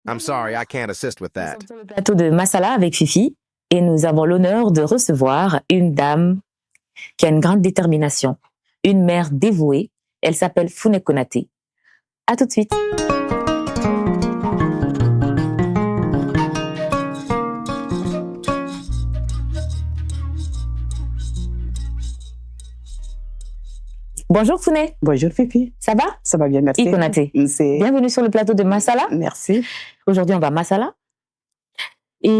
I'm sorry, I can't assist with Nous that. sommes sur le plateau de Masala avec Fifi et nous avons l'honneur de recevoir une dame qui a une grande détermination, une mère dévouée. Elle s'appelle Fune Konaté. À tout de suite. Bonjour Fune. Bonjour Fifi. Ça va? Ça va bien, merci. Konaté. Merci. Bienvenue sur le plateau de Masala. Merci. Aujourd'hui, on va à Masala. Et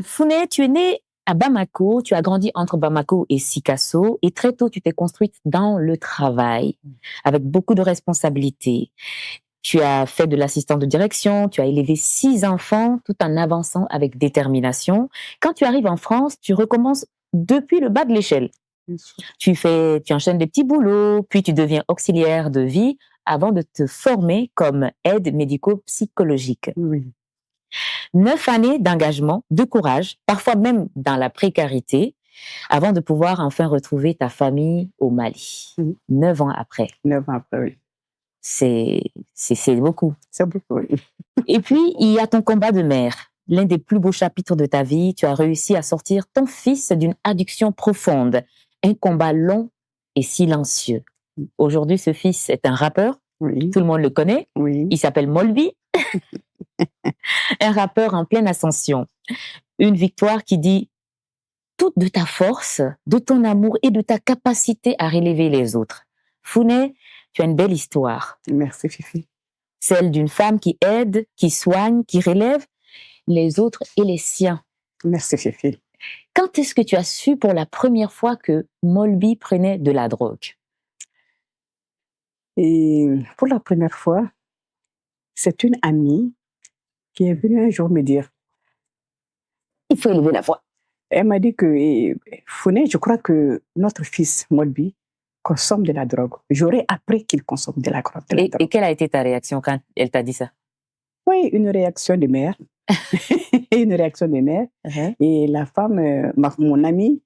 Fune, tu es née à Bamako, tu as grandi entre Bamako et Sikasso, et très tôt, tu t'es construite dans le travail, avec beaucoup de responsabilités. Tu as fait de l'assistant de direction, tu as élevé 6 enfants, tout en avançant avec détermination. Quand tu arrives en France, tu recommences depuis le bas de l'échelle. Tu enchaînes des petits boulots, puis tu deviens auxiliaire de vie avant de te former comme aide médico-psychologique. Oui. 9 années d'engagement, de courage, parfois même dans la précarité, avant de pouvoir enfin retrouver ta famille au Mali. 9 ans après. 9 ans après, oui. C'est beaucoup. C'est beaucoup, oui. Et puis, il y a ton combat de mère. L'un des plus beaux chapitres de ta vie, tu as réussi à sortir ton fils d'une addiction profonde. Un combat long et silencieux. Aujourd'hui, ce fils est un rappeur. Oui. Tout le monde le connaît. Oui. Il s'appelle Molby. Un rappeur en pleine ascension. Une victoire qui dit toute de ta force, de ton amour et de ta capacité à relever les autres. Fune, tu as une belle histoire. Merci Fifi. Celle d'une femme qui aide, qui soigne, qui relève les autres et les siens. Merci Fifi. Quand est-ce que tu as su pour la première fois que Molby prenait de la drogue? Et pour la première fois, c'est une amie qui est venue un jour me dire, il faut élever la voix. Elle m'a dit que, Fune, je crois que notre fils Molby consomme de la drogue. J'aurais appris qu'il consomme de la drogue. Et quelle a été ta réaction quand elle t'a dit ça? Oui, une réaction de mère. Une réaction de mère. Et la femme, mon amie,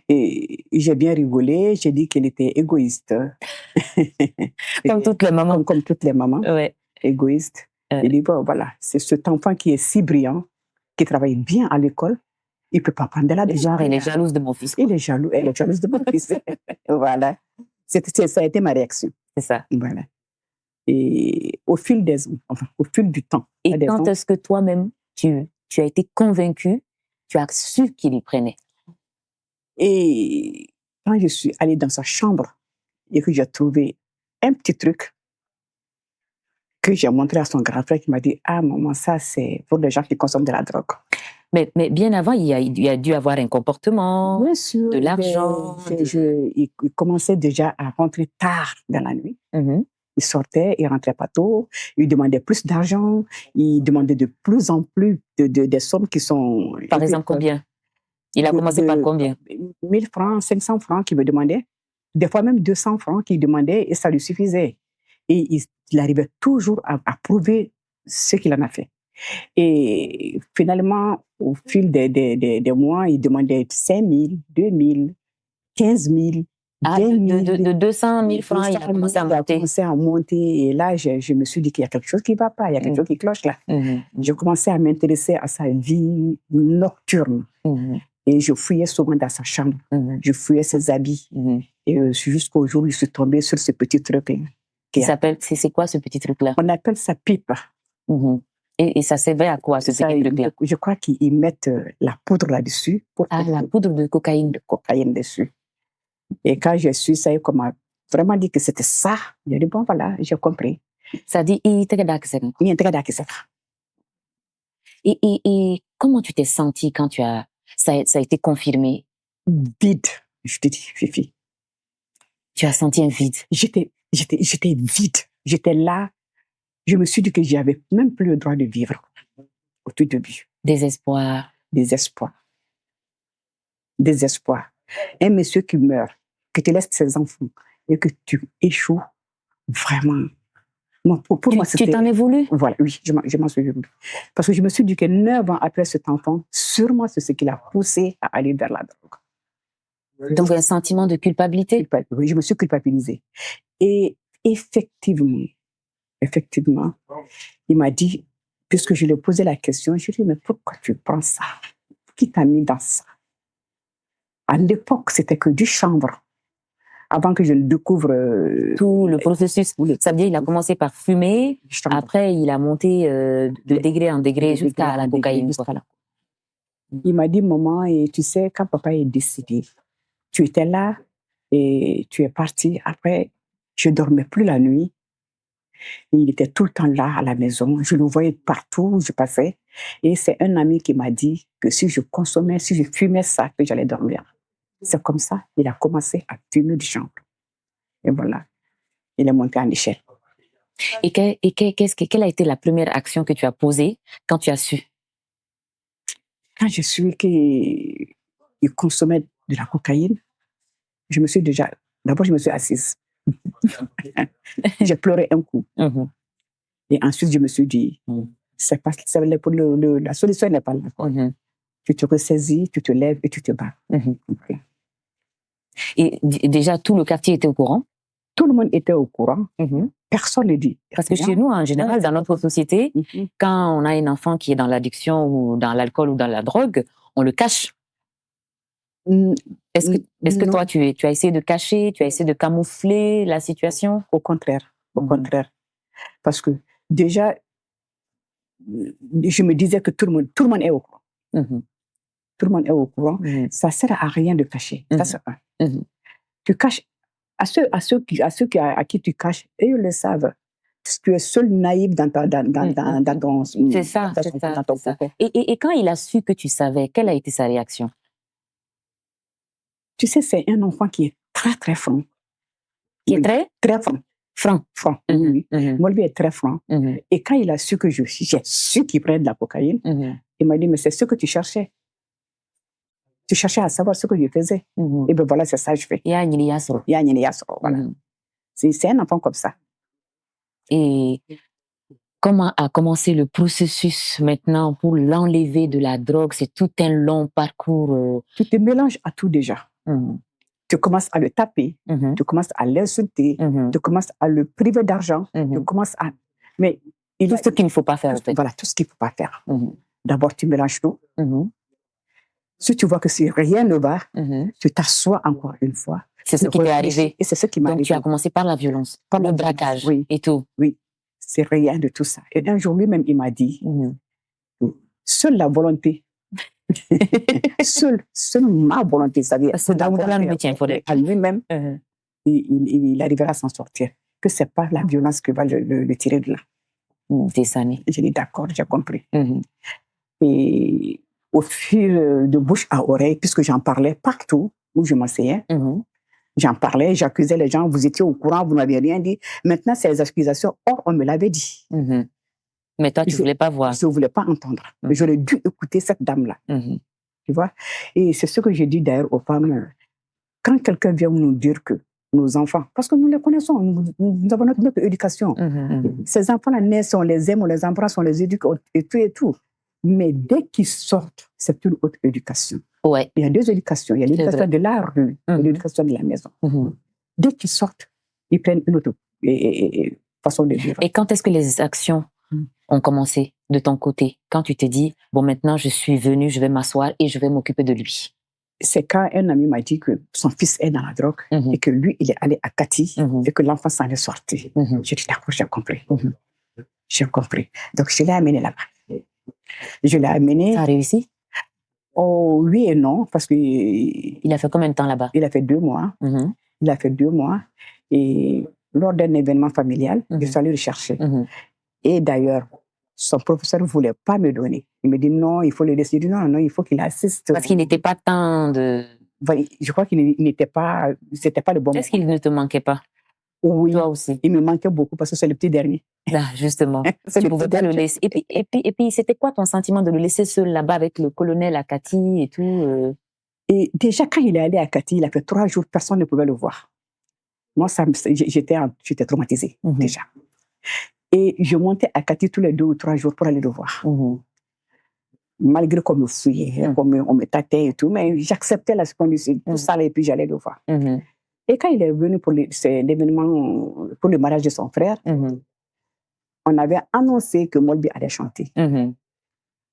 et j'ai bien rigolé. J'ai dit qu'elle était égoïste. Comme toutes les mamans. Comme toutes les mamans. Ouais. Égoïste. J'ai dit, bon, voilà, c'est cet enfant qui est si brillant, qui travaille bien à l'école. Il ne peut pas prendre de la drogue. Genre, elle est jalouse de mon fils. Il est jaloux, elle est jalouse de mon fils. Voilà. Ça a été ma réaction. C'est ça. Voilà. Et au fil du temps. Et quand est-ce que toi-même, tu as été convaincue, tu as su qu'il y prenait? Et quand je suis allée dans sa chambre et que j'ai trouvé un petit truc que j'ai montré à son grand frère qui m'a dit « Ah maman, ça c'est pour les gens qui consomment de la drogue. » Mais bien avant, il y a dû avoir un comportement, bien sûr, de l'argent. Il commençait déjà à rentrer tard dans la nuit. Il sortait, il rentrait pas tôt, il demandait plus d'argent, il demandait de plus en plus des sommes qui sont... Par exemple, combien? Il a commencé par combien? 1000 francs, 500 francs qu'il me demandait. Des fois même 200 francs qu'il demandait et ça lui suffisait. Et il arrivait toujours à prouver ce qu'il en a fait. Et finalement, au fil des mois, il demandait 5 000, 2 000, 15 000. De 200 000 francs, il a commencé à monter. Et là, je me suis dit qu'il y a quelque chose qui ne va pas, il y a quelque chose qui cloche là. J'ai commencé à m'intéresser à sa vie nocturne. Et je fouillais souvent dans sa chambre. Je fouillais ses habits. Et jusqu'au jour où je suis tombée sur ce petit truc. C'est quoi ce petit truc-là? On appelle ça pipe. Et ça servait à quoi, ce petit truc-là? Je crois qu'ils mettent la poudre là-dessus. La poudre de cocaïne. De cocaïne dessus. Et quand j'ai su ça, il m'a vraiment dit que c'était ça. J'ai dit, bon, voilà, j'ai compris. Ça dit, et comment tu t'es sentie quand ça a été confirmé? Vide, je te dis, Fifi. Tu as senti un vide? J'étais vide. J'étais là. Je me suis dit que j'avais même plus le droit de vivre au tout début. Désespoir. Un monsieur qui meurt, qui te laisse ses enfants et que tu échoues, vraiment. Non, pour moi, c'était... Tu t'en es voulu? Voilà, oui, je m'en suis voulu. Parce que je me suis dit que 9 ans après cet enfant, sûrement c'est ce qui l'a poussé à aller vers la drogue. Donc un sentiment de culpabilité? Oui, je me suis culpabilisée. Et effectivement, il m'a dit, puisque je lui ai posé la question, je lui ai dit, mais pourquoi tu prends ça? Qui t'a mis dans ça? À l'époque, c'était que du chanvre. Avant que je ne découvre tout le processus. Ça veut dire qu'il a commencé par fumer, après il a monté de degré en degré jusqu'à la cocaïne. Il m'a dit, maman, et tu sais, quand papa est décédé, tu étais là et tu es parti. Après, je ne dormais plus la nuit. Et il était tout le temps là à la maison. Je le voyais partout où je passais. Et c'est un ami qui m'a dit que si je consommais, si je fumais ça, que j'allais dormir. C'est comme ça, il a commencé à fumer du chanvre. Et voilà, il est monté en échelle. Et quelle a été la première action que tu as posée quand tu as su? Quand je suis qu'il consommait de la cocaïne, je me suis déjà... D'abord, je me suis assise. J'ai pleuré un coup. Et ensuite, je me suis dit, la solution n'est pas là. Tu te ressaisis, tu te lèves et tu te bats. Et déjà, tout le quartier était au courant? Tout le monde était au courant. Personne ne dit. Parce que chez nous, en général, dans notre société, quand on a un enfant qui est dans l'addiction ou dans l'alcool ou dans la drogue, on le cache. Est-ce que toi, tu as essayé de cacher, tu as essayé de camoufler la situation? Au contraire, au contraire. Parce que déjà, je me disais que tout le monde est au courant. Tout le monde est au courant. Ça ne sert à rien de cacher. Ça, c'est un. Tu caches à ceux qui tu caches, et ils le savent. Tu es seul naïf dans ton... C'est ça. Et quand il a su que tu savais, quelle a été sa réaction? Tu sais, c'est un enfant qui est très, très franc. Qui est très? Très franc. Franc. Oui. Moi, lui est très franc. Et quand il a su que j'ai su qu'il prenait de la cocaïne, il m'a dit, mais c'est ce que tu cherchais. Tu cherchais à savoir ce que je faisais. Et bien voilà, c'est ça que je fais. Voilà. C'est un enfant comme ça. Et comment a commencé le processus maintenant pour l'enlever de la drogue? C'est tout un long parcours. Tu te mélanges à tout déjà. Tu commences à le taper, tu commences à l'insulter, tu commences à le priver d'argent, tu commences à... Mais tout ce qu'il ne faut pas faire, en fait. Voilà, tout ce qu'il ne faut pas faire. D'abord, tu mélanges tout. Si tu vois que si rien ne va, tu t'assois encore une fois. C'est ce qui t'est arrivé. Et c'est ce qui m'est arrivé. Donc, tu as commencé par la violence, par le braquage et tout. Oui, c'est rien de tout ça. Et un jour, lui-même, il m'a dit, seule la volonté, seule ma volonté, c'est-à-dire à lui-même, il arrivera à s'en sortir. Que ce n'est pas la violence qui va le tirer de là. Je dis d'accord, j'ai compris. Et au fil de bouche à oreille, puisque j'en parlais partout où je m'asseyais, j'en parlais, j'accusais les gens, vous étiez au courant, vous n'avez rien dit. Maintenant, c'est les accusations. Or, on me l'avait dit. Mais toi, tu ne voulais pas voir. Je ne voulais pas entendre. Mais j'aurais dû écouter cette dame-là. Tu vois? Et c'est ce que j'ai dit d'ailleurs aux femmes. Quand quelqu'un vient nous dire que nos enfants, parce que nous les connaissons, nous avons notre éducation. Ces enfants-là naissent, on les aime, on les embrasse, on les éduque et tout. Mais dès qu'ils sortent, c'est une autre éducation. Ouais. Il y a deux éducations. Il y a l'éducation de la rue et l'éducation de la maison. Dès qu'ils sortent, ils prennent une autre façon de vivre. Et quand est-ce que les actions ont commencé de ton côté? Quand tu t'es dit, bon, maintenant, je suis venue, je vais m'asseoir et je vais m'occuper de lui. C'est quand un ami m'a dit que son fils est dans la drogue et que lui, il est allé à Cathy et que l'enfant s'en est sorti. J'ai dit, d'accord, j'ai compris. J'ai compris. Donc, je l'ai amené là-bas. Je l'ai amené. Ça a réussi? Oh, oui et non, parce que... Il a fait combien de temps là-bas? Il a fait 2 mois. Il a fait 2 mois. Et lors d'un événement familial, je suis allée le chercher. Et d'ailleurs, son professeur ne voulait pas me donner. Il me dit non, il faut le laisser. Je dis non, il faut qu'il assiste. Parce qu'il n'était pas temps de... Je crois qu'il n'était pas... C'était pas le bon moment. Est-ce qu'il ne te manquait pas? Oui. Toi aussi. Il me manquait beaucoup parce que c'est le petit dernier. Là, justement. Tu ne pouvais pas le laisser. Et puis c'était quoi ton sentiment de le laisser seul là-bas avec le colonel à Cathy et tout Et déjà, quand il est allé à Cathy, il a fait 3 jours, personne ne pouvait le voir. Moi, j'étais traumatisée déjà. Et je montais à Cathy tous les 2 ou 3 jours pour aller le voir. Malgré qu'on me fouillait, on me tâtait et tout, mais j'acceptais la condition, tout ça, et puis j'allais le voir. Et quand il est venu pour l'événement, pour le mariage de son frère, on avait annoncé que Molby allait chanter.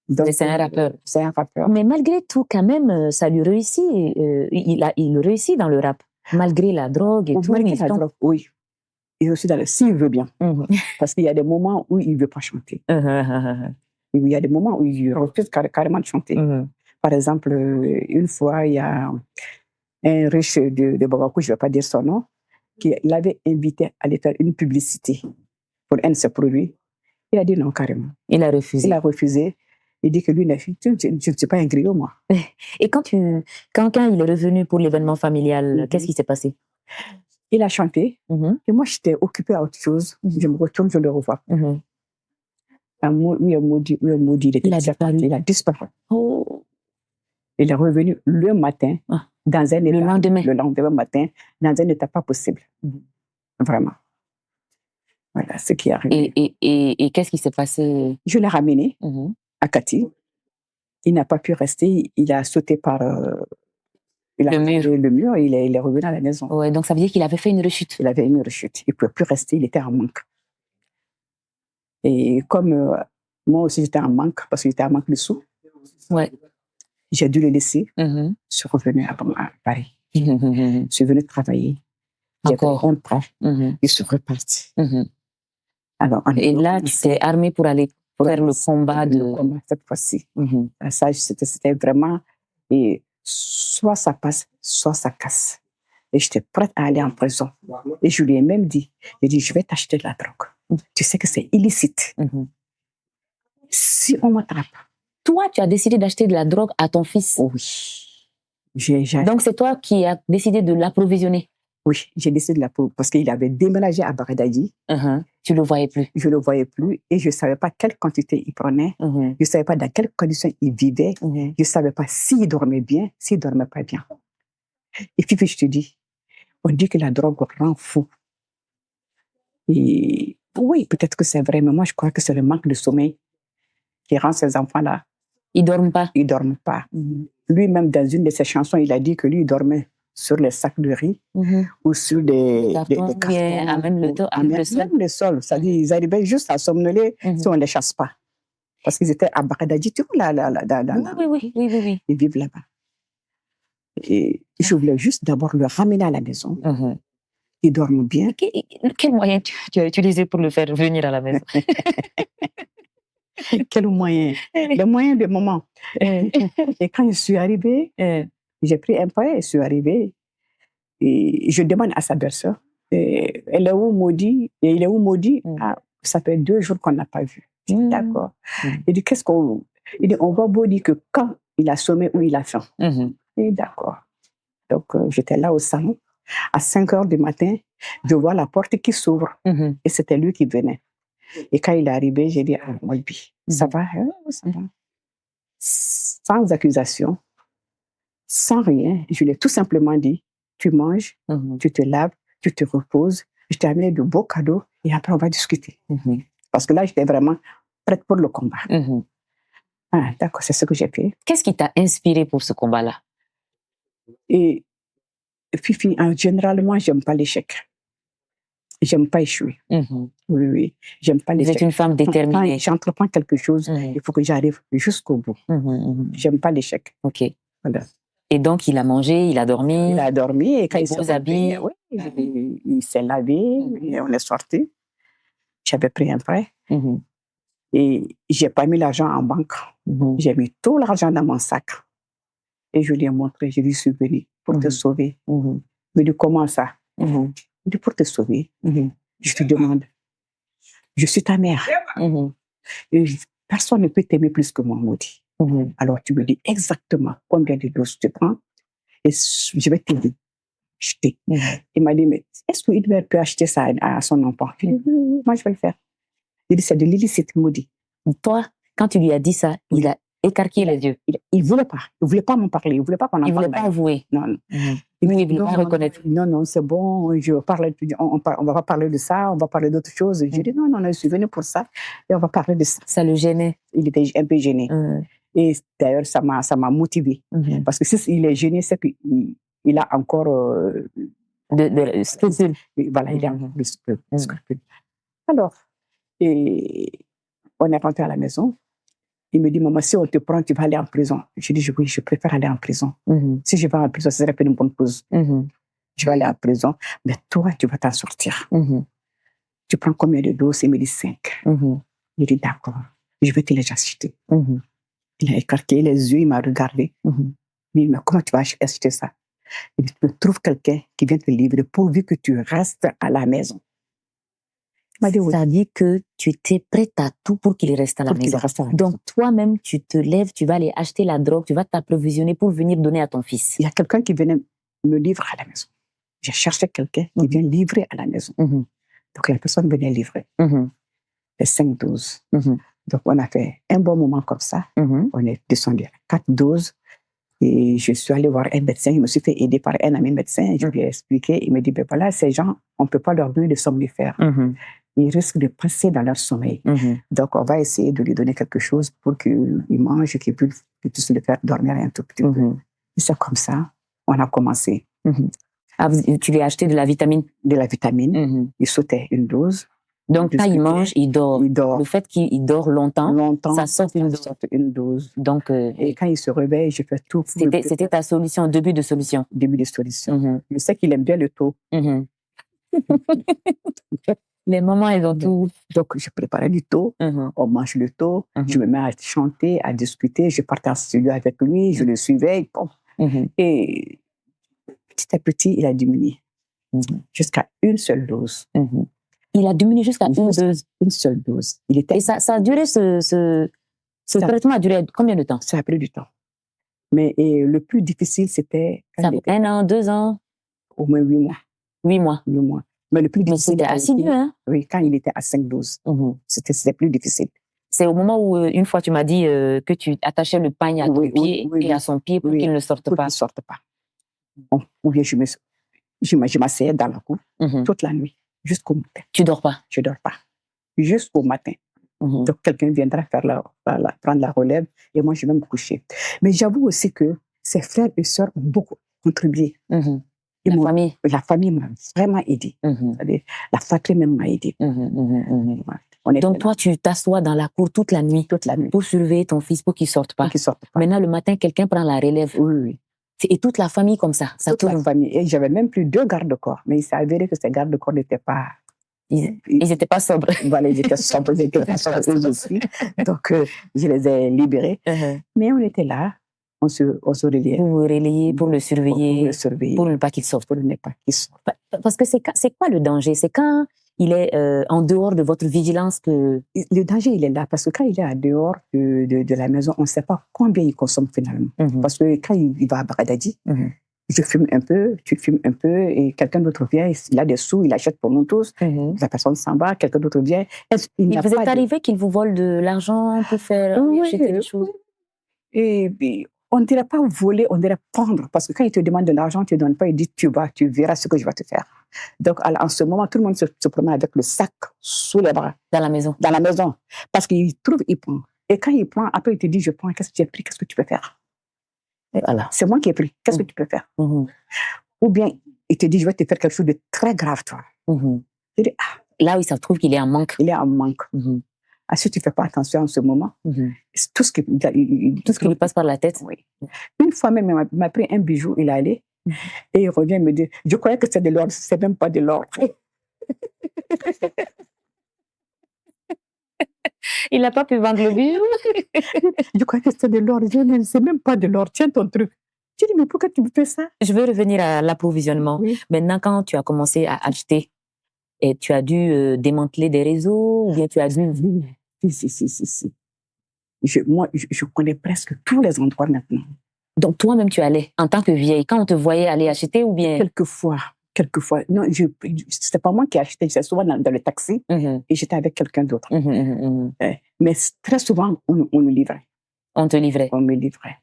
Donc, c'est un rappeur. C'est un rappeur. Mais malgré tout, quand même, ça lui réussit. Il réussit dans le rap, malgré la drogue et tout. Malgré la drogue, oui. Et aussi s'il veut bien. Parce qu'il y a des moments où il ne veut pas chanter. Il y a des moments où il refuse carrément de chanter. Par exemple, une fois, il y a un riche de Bamako, je ne vais pas dire son nom, qui l'avait invité à aller faire une publicité pour un de ses produits. Il a dit non carrément. Il a refusé. Il a refusé. Il dit que lui, je ne suis pas un griot, moi. Et quand il est revenu pour l'événement familial, qu'est-ce qui s'est passé? Il a chanté. Et moi, j'étais occupée à autre chose. Je me retourne, je le revois. Il a disparu. Oh. Il est revenu le matin, dans un état, le lendemain matin, dans un état pas possible. Vraiment. Voilà ce qui est arrivé. Et qu'est-ce qui s'est passé? Je l'ai ramené à Kati. Il n'a pas pu rester. Il a sauté par le mur et il est revenu à la maison. Ouais, donc ça veut dire qu'il avait fait une rechute. Il avait une rechute. Il ne pouvait plus rester. Il était en manque. Et comme moi aussi, j'étais en manque parce que j'étais en manque de sous. Ouais. J'ai dû le laisser. Je suis revenu à Paris. Je suis venu travailler. Encore. Un prêt. Je suis reparti. Alors, et là, tu t'es armé pour aller faire le combat cette fois-ci. Ça, c'était vraiment... Et soit ça passe, soit ça casse. Et j'étais prête à aller en prison. Et je lui ai même dit, je vais t'acheter de la drogue. Tu sais que c'est illicite. Si on m'attrape. Toi, tu as décidé d'acheter de la drogue à ton fils? Oui. Donc, c'est toi qui as décidé de l'approvisionner? Oui, j'ai décidé de l'approvisionner parce qu'il avait déménagé à Baradadi. Tu ne le voyais plus? Je ne le voyais plus et je ne savais pas quelle quantité il prenait. Je ne savais pas dans quelles conditions il vivait. Je ne savais pas s'il dormait bien, s'il ne dormait pas bien. Et puis, je te dis, on dit que la drogue rend fou. Et oui, peut-être que c'est vrai, mais moi, je crois que c'est le manque de sommeil qui rend ces enfants-là. Ils ne dorment pas? Ils ne dorment pas. Lui-même, dans une de ses chansons, il a dit que lui, il dormait sur les sacs de riz ou sur des cartons. Même le sol. C'est-à-dire ils arrivaient juste à somnoler si on ne les chasse pas. Parce qu'ils étaient à Baradadi, tu vois, oui. Ils vivent là-bas. Et je voulais juste d'abord le ramener à la maison. Il dorme bien. Quel moyen tu as utilisé pour le faire venir à la maison? Quel moyen? Le moyen de maman. Et quand je suis arrivée, j'ai pris un pain et je suis arrivée. Et je demande à sa belle-sœur, elle est où Maudit? Et il est où Maudit? Ah, ça fait 2 jours qu'on n'a pas vu. D'accord. Il dit, qu'est-ce qu'on... Il dit, on va beau dire que quand il a sommé ou il a faim. Et d'accord. Donc, j'étais là au salon. À 5h du matin, je vois la porte qui s'ouvre. Et c'était lui qui venait. Et quand il est arrivé, j'ai dit, ah, Molby, ça va? Ça va. Sans accusation, sans rien, je lui ai tout simplement dit, tu manges, tu te laves, tu te reposes, je t'ai amené de beaux cadeaux et après on va discuter. Parce que là, j'étais vraiment prête pour le combat. Ah, d'accord, c'est ce que j'ai fait. Qu'est-ce qui t'a inspiré pour ce combat-là? Et Fifi, généralement, j'aime pas l'échec. J'aime pas échouer. Oui. J'aime pas l'échec. Vous êtes une femme déterminée. Quand j'entreprends quelque chose, il faut que j'arrive jusqu'au bout. J'aime pas l'échec. Ok. Voilà. Et donc, il a mangé, il a dormi. Il a dormi et quand il s'est habillé, il s'est lavé et on est sorti. J'avais pris un prêt et j'ai pas mis l'argent en banque. J'ai mis tout l'argent dans mon sac. Et je lui ai montré, je lui suis venue pour te sauver. Il me dit, comment ça? Il dit, pour te sauver. Je te demande, je suis ta mère. Et personne ne peut t'aimer plus que moi, Maudit. Alors tu me dis exactement combien de doses tu prends et je vais t'aider. Il m'a dit, mais est-ce qu'il peut acheter ça à son enfant? Je lui ai dit, moi je vais le faire. Il dit, c'est de l'illicite, Maudit. Toi, quand tu lui as dit ça, il a écarquillé les yeux. Il ne voulait pas. Il ne voulait pas m'en parler. Il ne voulait pas qu'on en parle. Il ne voulait pas avouer. Non. Il ne voulait pas reconnaître. Non, c'est bon. On va pas parler de ça. On va parler d'autre chose. J'ai dit, non, je suis venue pour ça. Et on va parler de ça. Ça le gênait. Il était un peu gêné. Et d'ailleurs, ça m'a motivé. Parce que s'il est gêné, c'est qu'il a encore... de scrupules. Voilà, il a encore de scrupules. Alors, Et on est rentré à la maison. Il me dit, maman, si on te prend, tu vas aller en prison. Je dis, oui, je préfère aller en prison. Si je vais en prison, ce serait pas une bonne cause. Je vais aller en prison, mais toi, tu vas t'en sortir. Tu prends combien de doses? Il me dit 5. Il dit, d'accord, je vais te les acheter. Il a écarté les yeux, il m'a regardé. Il dit, mais comment tu vas acheter ça? Il dit, tu trouves quelqu'un qui vient te livrer pourvu que tu restes à la maison. Il m'a dit, oui. Ça dit que tu étais prête à tout pour qu'il reste à la maison. Donc, toi-même, tu te lèves, tu vas aller acheter la drogue, tu vas t'approvisionner pour venir donner à ton fils. Il y a quelqu'un qui venait me livrer à la maison. J'ai cherché quelqu'un qui vient livrer à la maison. Donc, la personne venait livrer. Les 5 doses. Donc, on a fait un bon moment comme ça. On est descendu à 4 doses. Et je suis allée voir un médecin. Je me suis fait aider par un ami médecin. Je lui ai expliqué. Il me dit, ben voilà, ces gens, on ne peut pas leur donner de somnifères. Ils risquent de passer dans leur sommeil. Donc, on va essayer de lui donner quelque chose pour qu'il mange, qu'il puisse le faire dormir un tout petit peu. Et c'est comme ça, on a commencé. Ah, tu lui as acheté de la vitamine? De la vitamine. Il sautait une dose. Donc, quand il mange, il dort. Le fait qu'il dort longtemps, ça sort une dose. Donc, et quand il se réveille, je fais tout. C'était ta solution, début de solution. Début de solution. Je sais qu'il aime bien le taux. Les mamans, elles ont tout. Donc, je préparais du taux. On mange le taux. Je me mets à chanter, à discuter. Je partais en studio avec lui. Je le suivais. Bon. Et petit à petit, il a diminué. Jusqu'à une seule dose. Il a diminué jusqu'à une dose. Une seule dose. Et ça a duré ce traitement a duré combien de temps? Ça a pris du temps. Mais le plus difficile, c'était... 1 an, 2 ans? Au moins 8 mois. 8 mois. 8 mois. Mais le plus difficile... c'était assidu, hein? Oui, quand il était à 5 doses. C'était plus difficile. C'est au moment où, une fois, tu m'as dit que tu attachais le pagne à ton pied et à son pied pour qu'il ne sorte pas. Pour qu'il ne sorte pas. Ou bien je m'asseyais dans la cour toute la nuit, jusqu'au matin. Tu dors pas? Je dors pas. Jusqu'au matin. Donc, quelqu'un viendra prendre la relève et moi, je vais me coucher. Mais j'avoue aussi que ses frères et sœurs ont beaucoup contribué. La famille m'a vraiment aidé. La fratrie même m'a aidé. Donc, toi, tu t'assois dans la cour toute la nuit pour surveiller ton fils pour qu'il ne sorte pas. Maintenant, le matin, quelqu'un prend la relève. Oui. Et toute la famille comme ça. Toute la famille. Et j'avais même plus 2 gardes-corps. Mais il s'est avéré que ces gardes-corps n'étaient pas... Ils n'étaient pas sobres. Voilà, ils étaient sobres, ils étaient pas sobres eux aussi. Donc, je les ai libérés. Mais on était là, on se relayait. Pour vous relayer, pour le surveiller, pour ne pas qu'il sorte. Pour ne pas qu'il sorte. Parce que c'est quoi le danger? C'est quand il est en dehors de votre vigilance que... Le danger, il est là. Parce que quand il est en dehors de la maison, on ne sait pas combien il consomme finalement. Parce que quand il va à Bagdadi, je fume un peu, tu fumes un peu, et quelqu'un d'autre vient, il a des sous, il achète pour nous tous. La personne s'en va, quelqu'un d'autre vient. Il vous est arrivé qu'il vous vole de l'argent pour faire acheter des choses? Et puis, on ne dirait pas voler, on dirait prendre. Parce que quand il te demande de l'argent, tu ne donnes pas, il dit tu verras ce que je vais te faire. Donc, en ce moment, tout le monde se promène avec le sac sous les bras. Dans la maison? Dans la maison. Parce qu'il trouve, il prend. Et quand il prend, après il te dit je prends, qu'est-ce que tu as pris, qu'est-ce que tu peux faire? Voilà. C'est moi qui ai pris. Qu'est-ce que tu peux faire? Ou bien, il te dit, je vais te faire quelque chose de très grave, toi. Il dit, là où il se trouve qu'il est en manque. Il est en manque. Si tu ne fais pas attention en ce moment, tout ce qui lui passe par la tête. Oui. Une fois même, il m'a pris un bijou, il est allé, et il revient me dire, je croyais que c'était de l'or, c'est même pas de l'or. Il n'a pas pu vendre le bijou. Je croyais que c'était de l'or. Je dis, c'est même pas de l'or. Tiens ton truc. Je dis, mais pourquoi tu me fais ça? Je veux revenir à l'approvisionnement. Maintenant, quand tu as commencé à acheter, et tu as dû démanteler des réseaux ou bien tu as dû... Si. Moi, je connais presque tous les endroits maintenant. Donc, toi-même, tu allais en tant que vieille. Quand on te voyait aller acheter ou bien... Quelquefois. Non, c'était pas moi qui achetais, j'étais souvent dans le taxi et j'étais avec quelqu'un d'autre. Mais très souvent, on nous livrait. On te livrait? On me livrait.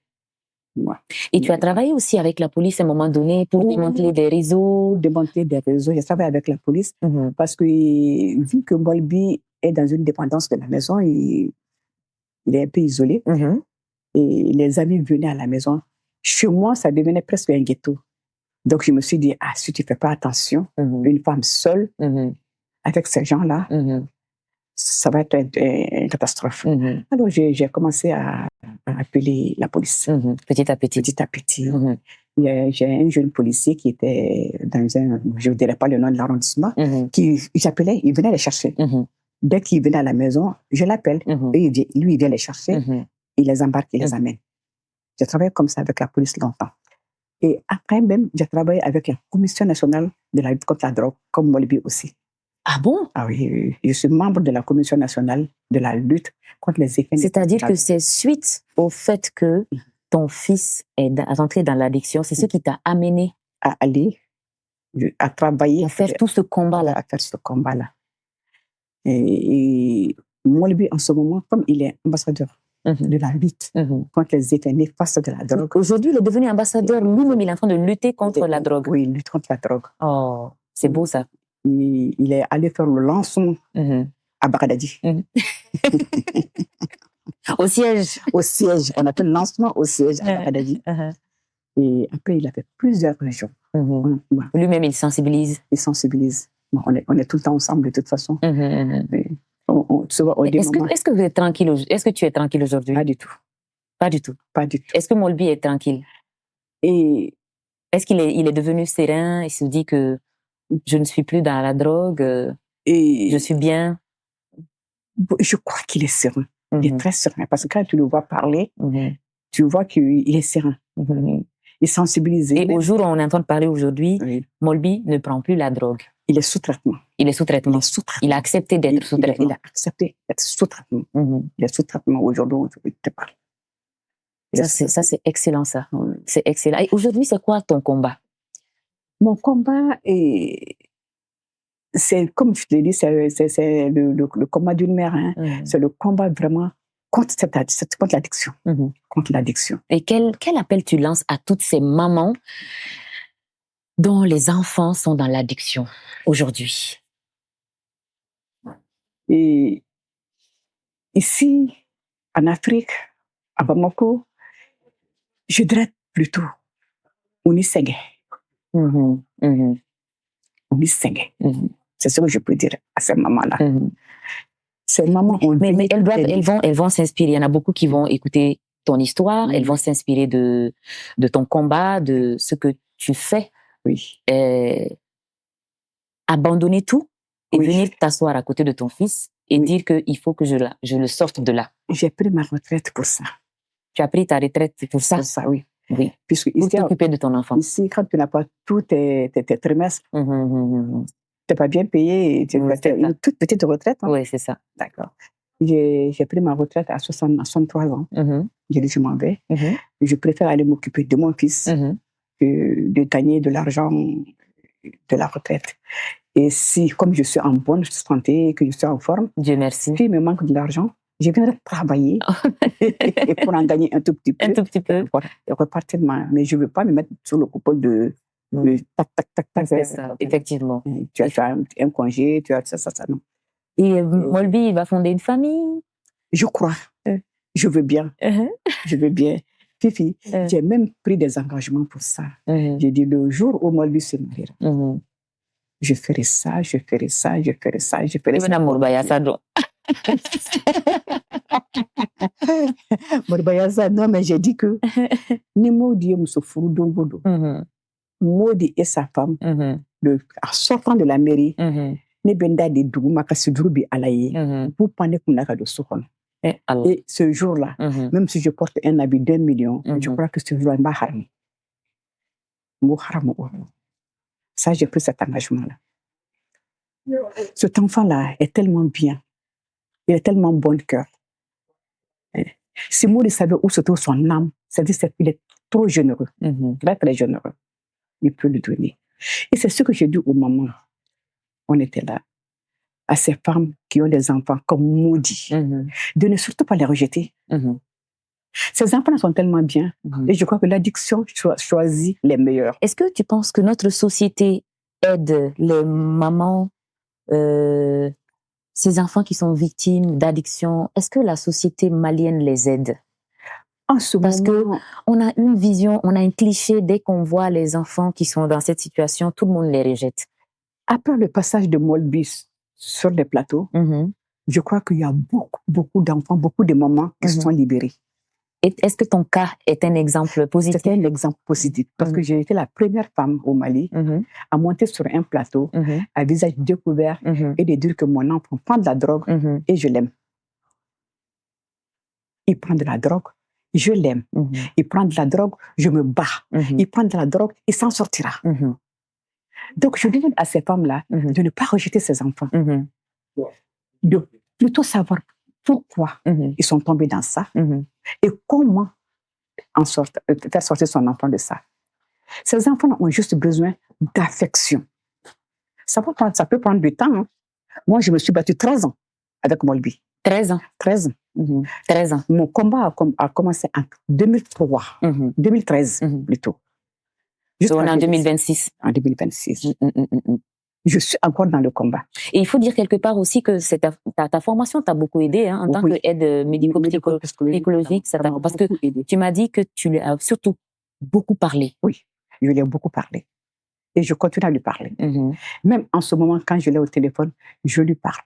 Ouais. Et tu as travaillé aussi avec la police à un moment donné pour démanteler des réseaux? Démanteler des réseaux. J'ai travaillé avec la police parce que vu que Molby est dans une dépendance de la maison, il est un peu isolé. Et les amis venaient à la maison. Chez moi, ça devenait presque un ghetto. Donc, je me suis dit, si tu ne fais pas attention, une femme seule, avec ces gens-là, ça va être une catastrophe. Alors, j'ai commencé à appeler la police. Petit à petit. Petit à petit. J'ai un jeune policier qui était dans je ne dirais pas le nom de l'arrondissement, qui j'appelais, il venait les chercher. Dès qu'il venait à la maison, je l'appelle. Et lui, il vient les chercher, il les embarque, il les amène. J'ai travaillé comme ça avec la police longtemps. Et après même, j'ai travaillé avec la Commission nationale de la lutte contre la drogue, comme Molby aussi. Ah bon? Ah oui, je suis membre de la Commission nationale de la lutte contre les effets. C'est-à-dire que c'est suite au fait que ton fils est rentré dans l'addiction, c'est ce qui t'a amené à aller, à travailler. À faire tout ce combat-là. À faire ce combat-là. Et Molby, en ce moment, comme il est ambassadeur de la lutte contre les effets néfastes de la drogue. Aujourd'hui, il est devenu ambassadeur, lui-même, il est en train de lutter contre la drogue. Oui, lutte contre la drogue. Oh, c'est beau ça. Il est allé faire le lancement à Bagdadi. Au siège. Au siège. On a fait le lancement au siège à Bagdadi. Et après, il a fait plusieurs régions. Lui-même, il sensibilise. Il sensibilise. Bon, on est tout le temps ensemble, de toute façon. Est-ce que vous êtes tranquille? Est-ce que tu es tranquille aujourd'hui? Pas du tout. Pas du tout. Pas du tout. Est-ce que Molby est tranquille? Et est-ce qu'il est devenu serein? Il se dit que je ne suis plus dans la drogue, je suis bien? Je crois qu'il est serein. Il est très serein. Parce que quand tu le vois parler, tu vois qu'il est serein. Il est sensibilisé. Et au jour où on est en train de parler aujourd'hui, Molby ne prend plus la drogue. Il est sous traitement. Il est sous traitement. Il a accepté d'être sous traitement. Il a accepté d'être sous traitement. Il est sous traitement aujourd'hui où je te parle. Ça, c'est excellent, ça. C'est excellent. Et aujourd'hui, c'est quoi ton combat? Mon combat c'est, comme je te l'ai dit, c'est le combat d'une mère. C'est le combat vraiment contre l'addiction. Contre l'addiction. Et quel appel tu lances à toutes ces mamans dont les enfants sont dans l'addiction aujourd'hui? Et ici, en Afrique, à Bamako, je dirais plutôt Unisenge. Unisenge. C'est ce que je peux dire à ces mamans-là. Ces mamans mais elles vont s'inspirer. Il y en a beaucoup qui vont écouter ton histoire, elles vont s'inspirer de ton combat, de ce que tu fais. Abandonner tout et venir t'asseoir à côté de ton fils et dire qu'il faut que je le sorte de là. J'ai pris ma retraite pour ça. Tu as pris ta retraite pour ça? Pour ça, oui. Puisque pour t'occuper de ton enfant. Ici, quand tu n'as pas tous tes trimestres, tu n'es pas bien payé, tu as une toute petite retraite. Oui, c'est ça. D'accord. J'ai pris ma retraite à 63 ans. J'ai dit, je m'en vais. Je préfère aller m'occuper de mon fils que de gagner de l'argent de la retraite. Et si, comme je suis en bonne santé, que je suis en forme, Dieu merci. Puis il me manque de l'argent, je viendrai travailler et pour en gagner un tout petit peu. Un tout petit peu. Et repartir mais je ne veux pas me mettre sur le coupole de tac, tac, tac, tac. C'est ça, effectivement. Tu as un congé, tu as ça, non. Et Molby, il va fonder une famille? Je crois. Je veux bien. Je veux bien. Fifi, j'ai même pris des engagements pour ça. J'ai dit, le jour où Molby se mariera, je ferai ça, je ferai ça, je ferai ça, je ferai ça. Non, mais j'ai dit que ni Modi Modi et sa femme, en sortant de la mairie, ni Benda de Dougma Kassidroubi Alaye, pour paniquer de Sokon. Et ce jour-là, même si je porte un habit d'1 million, je crois que ce jour-là, ça, j'ai pris cet engagement-là. Cet enfant-là est tellement bien. Il est tellement bon de cœur. Si Maudit savait où se trouve son âme, c'est-à-dire qu'il est trop généreux, très, très généreux. Il peut lui donner. Et c'est ce que j'ai dit aux mamans. On était là. À ces femmes qui ont des enfants comme Maudit, de ne surtout pas les rejeter. Ces enfants sont tellement bien. Et je crois que l'addiction choisit les meilleurs. Est-ce que tu penses que notre société aide les mamans, ces enfants qui sont victimes d'addiction? Est-ce que la société malienne les aide? Parce que on a une vision, on a un cliché, dès qu'on voit les enfants qui sont dans cette situation, tout le monde les rejette. Après le passage de Molby sur les plateaux, je crois qu'il y a beaucoup d'enfants, beaucoup de mamans qui se sont libérés. Et est-ce que ton cas est un exemple positif? C'était un exemple positif parce que j'ai été la première femme au Mali à monter sur un plateau à visage découvert et de dire que mon enfant prend de la drogue et je l'aime. Il prend de la drogue, je l'aime. Il prend de la drogue, je me bats. Il prend de la drogue, il s'en sortira. Donc, je demande à ces femmes-là de ne pas rejeter ces enfants, de plutôt savoir pourquoi ils sont tombés dans ça et comment faire sortir son enfant de ça. Ces enfants ont juste besoin d'affection. Ça peut prendre du temps. Hein. Moi, je me suis battue 13 ans avec Molby. 13 ans. 13 ans. 13 ans. Mon combat a commencé en 2003, 2013 plutôt. So, on est en 2026. En 2026. Je suis encore dans le combat. Et il faut dire quelque part aussi que ta formation t'a beaucoup aidé en tant qu'aide médico-psychologique. Parce que tu m'as dit que tu lui as surtout beaucoup parlé. Oui, je lui ai beaucoup parlé. Et je continue à lui parler. Même en ce moment, quand je l'ai au téléphone, je lui parle.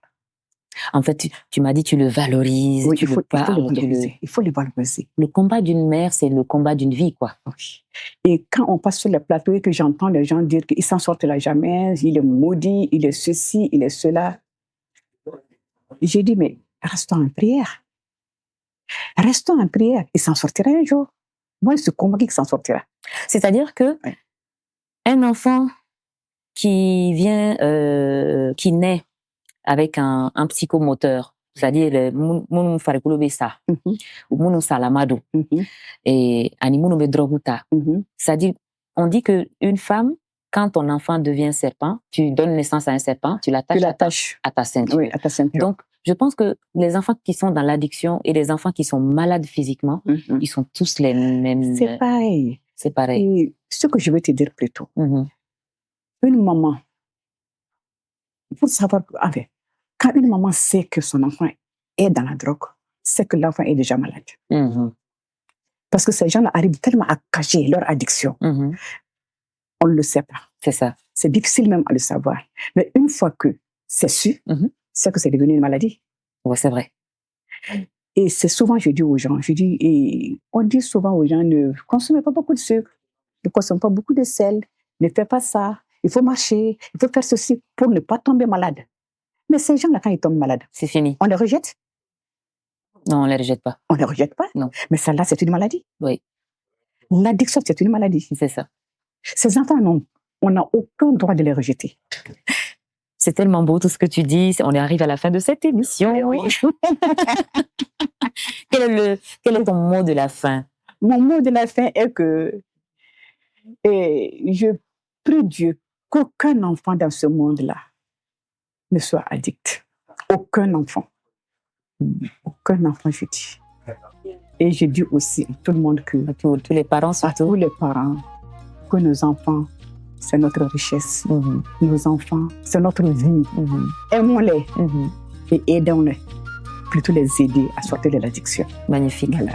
En fait, tu m'as dit tu le valorises, oui, tu le parles. Il faut le valoriser. Le combat d'une mère, c'est le combat d'une vie, quoi. Oui. Et quand on passe sur le plateau et que j'entends les gens dire qu'il s'en sortira jamais, il est maudit, il est ceci, il est cela, j'ai dit, mais restons en prière. Restons en prière. Il s'en sortira un jour. Moi, je suis convaincue qu'il s'en sortira. C'est-à-dire que un enfant qui naît avec un psychomoteur, c'est-à-dire le mounou farikouloubessa ou mounou salamado et animounou bedroguta. C'est-à-dire, on dit que une femme, quand ton enfant devient serpent, tu donnes naissance à un serpent, tu l'attaches à ta ceinture. Oui, à ta ceinture. Donc, je pense que les enfants qui sont dans l'addiction et les enfants qui sont malades physiquement, ils sont tous les mêmes. C'est pareil. C'est pareil. Et ce que je veux te dire plutôt, une maman, pour savoir, enfin, quand une maman sait que son enfant est dans la drogue, c'est que l'enfant est déjà malade. Parce que ces gens-là arrivent tellement à cacher leur addiction. On ne le sait pas. C'est ça. C'est difficile même à le savoir. Mais une fois que c'est su, c'est que c'est devenu une maladie. Oui, c'est vrai. Et c'est souvent, je dis aux gens, on dit souvent aux gens, ne consommez pas beaucoup de sucre, ne consommez pas beaucoup de sel, ne faites pas ça, il faut marcher, il faut faire ceci pour ne pas tomber malade. Mais ces gens-là, quand ils tombent malades, c'est fini. On les rejette? Non, on les rejette pas. On les rejette pas? Non. Mais celle-là, c'est une maladie. Oui. L'addiction, c'est une maladie. C'est ça. Ces enfants, non, on n'a aucun droit de les rejeter. C'est tellement beau tout ce que tu dis. On arrive à la fin de cette émission. Oui. Quel est ton mot de la fin? Mon mot de la fin est que je prie Dieu qu'aucun enfant dans ce monde-là ne soit addict. Aucun enfant. Aucun enfant, je dis. Et je dis aussi à tout le monde que... Tous les parents surtout. À tous les parents, que nos enfants, c'est notre richesse. Nos enfants, c'est notre vie. Aimons-les et aidons-les. Plutôt les aider à sortir de l'addiction. Magnifique. Voilà.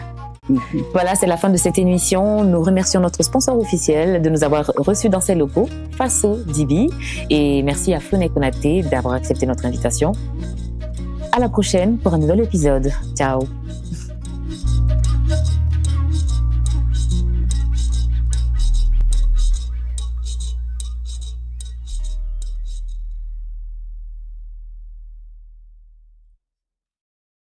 Voilà, c'est la fin de cette émission. Nous remercions notre sponsor officiel de nous avoir reçus dans ses locaux, Faso Dibi. Et merci à Founé Konaté d'avoir accepté notre invitation. À la prochaine pour un nouvel épisode. Ciao.